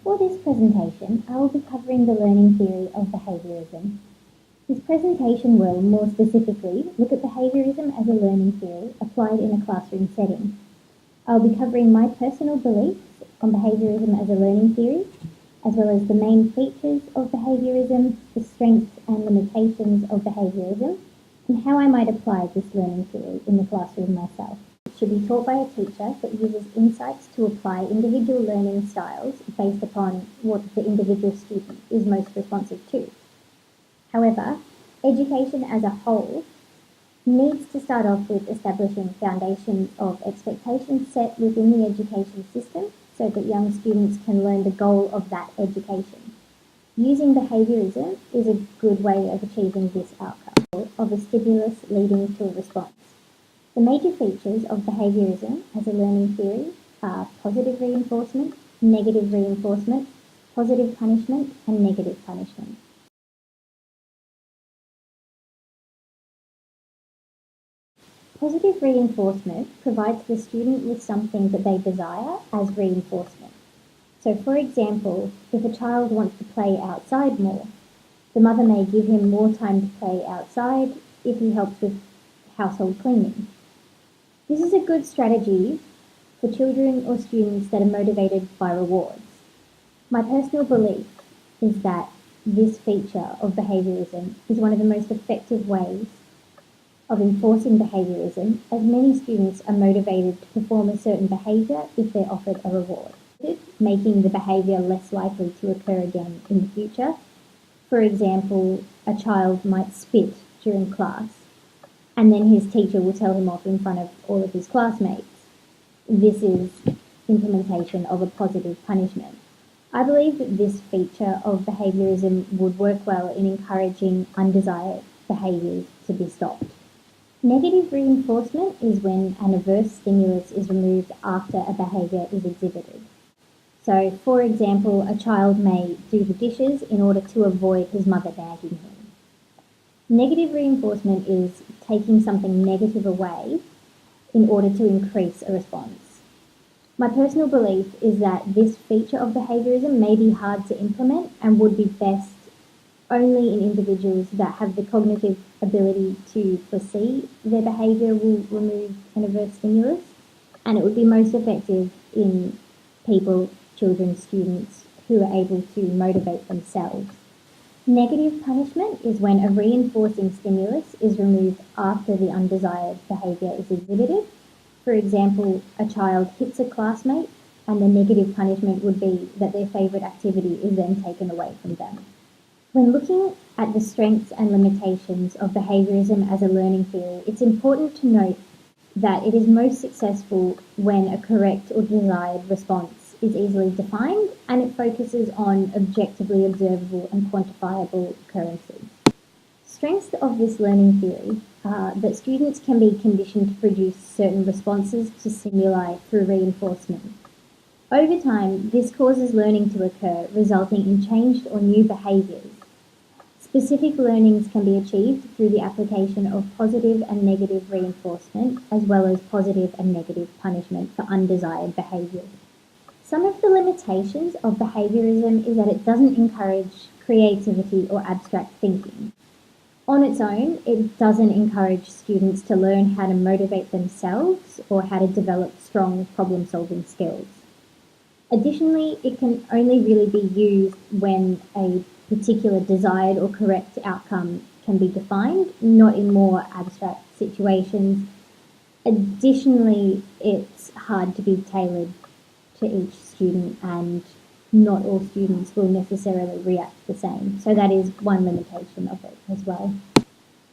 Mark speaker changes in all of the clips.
Speaker 1: For this presentation, I will be covering the learning theory of behaviourism. This presentation will, more specifically, look at behaviourism as a learning theory applied in a classroom setting. I will be covering my personal beliefs on behaviourism as a learning theory, as well as the main features of behaviourism, the strengths and limitations of behaviourism, and how I might apply this learning theory in the classroom myself. It should be taught by a teacher that uses insights to apply individual learning styles based upon what the individual student is most responsive to. However, education as a whole needs to start off with establishing foundations of expectations set within the education system so that young students can learn the goal of that education. Using behaviourism is a good way of achieving this outcome of a stimulus leading to a response. The major features of behaviourism as a learning theory are positive reinforcement, negative reinforcement, positive punishment, and negative punishment. Positive reinforcement provides the student with something that they desire as reinforcement. So, for example, if a child wants to play outside more, the mother may give him more time to play outside if he helps with household cleaning. This is a good strategy for children or students that are motivated by rewards. My personal belief is that this feature of behaviourism is one of the most effective ways of enforcing behaviourism, as many students are motivated to perform a certain behaviour if they're offered a reward, making the behaviour less likely to occur again in the future. For example, a child might spit during class, and then his teacher will tell him off in front of all of his classmates. This is implementation of a positive punishment. I believe that this feature of behaviourism would work well in encouraging undesired behaviours to be stopped. Negative reinforcement is when an adverse stimulus is removed after a behaviour is exhibited. So, for example, a child may do the dishes in order to avoid his mother nagging him. Negative reinforcement is taking something negative away in order to increase a response. My personal belief is that this feature of behaviourism may be hard to implement and would be best only in individuals that have the cognitive ability to foresee their behaviour will remove an adverse stimulus, and it would be most effective in people, children, students who are able to motivate themselves. Negative punishment is when a reinforcing stimulus is removed after the undesired behaviour is exhibited. For example, a child hits a classmate and the negative punishment would be that their favourite activity is then taken away from them. When looking at the strengths and limitations of behaviourism as a learning theory, it's important to note that it is most successful when a correct or desired response is easily defined and it focuses on objectively observable and quantifiable occurrences. Strengths of this learning theory are that students can be conditioned to produce certain responses to stimuli through reinforcement. Over time, this causes learning to occur, resulting in changed or new behaviours. Specific learnings can be achieved through the application of positive and negative reinforcement, as well as positive and negative punishment for undesired behaviours. Some of the limitations of behaviourism is that it doesn't encourage creativity or abstract thinking. On its own, it doesn't encourage students to learn how to motivate themselves or how to develop strong problem-solving skills. Additionally, it can only really be used when a particular desired or correct outcome can be defined, not in more abstract situations. Additionally, it's hard to be tailored to each student, and not all students will necessarily react the same. So that is one limitation of it as well.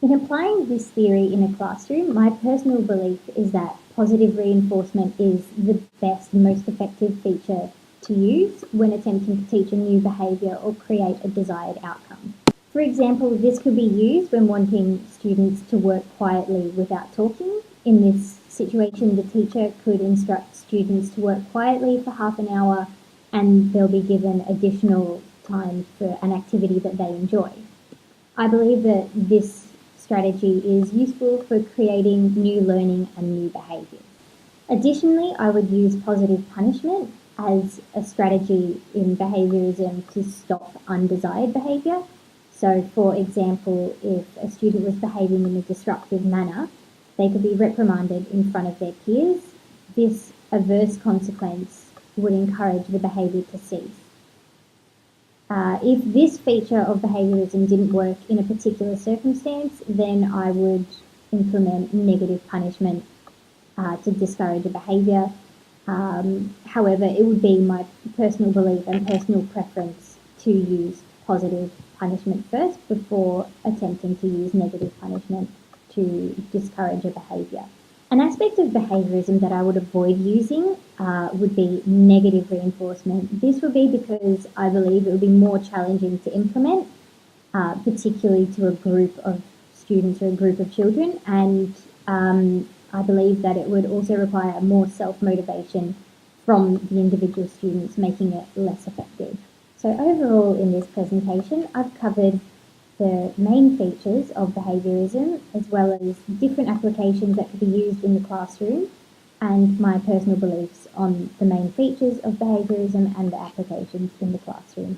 Speaker 1: In applying this theory in a classroom, my personal belief is that positive reinforcement is the best, most effective feature to use when attempting to teach a new behaviour or create a desired outcome. For example, this could be used when wanting students to work quietly without talking. In this situation, the teacher could instruct students to work quietly for half an hour and they'll be given additional time for an activity that they enjoy. I believe that this strategy is useful for creating new learning and new behaviours. Additionally, I would use positive punishment as a strategy in behaviourism to stop undesired behaviour. So, for example, if a student was behaving in a disruptive manner, they could be reprimanded in front of their peers. This adverse consequence would encourage the behaviour to cease. If this feature of behaviourism didn't work in a particular circumstance, then I would implement negative punishment to discourage a behaviour. However, it would be my personal belief and personal preference to use positive punishment first before attempting to use negative punishment to discourage a behaviour. An aspect of behaviourism that I would avoid using would be negative reinforcement. This would be because I believe it would be more challenging to implement, particularly to a group of students or a group of children, and I believe that it would also require more self-motivation from the individual students, making it less effective. So overall in this presentation, I've covered the main features of behaviourism, as well as different applications that could be used in the classroom, and my personal beliefs on the main features of behaviourism and the applications in the classroom.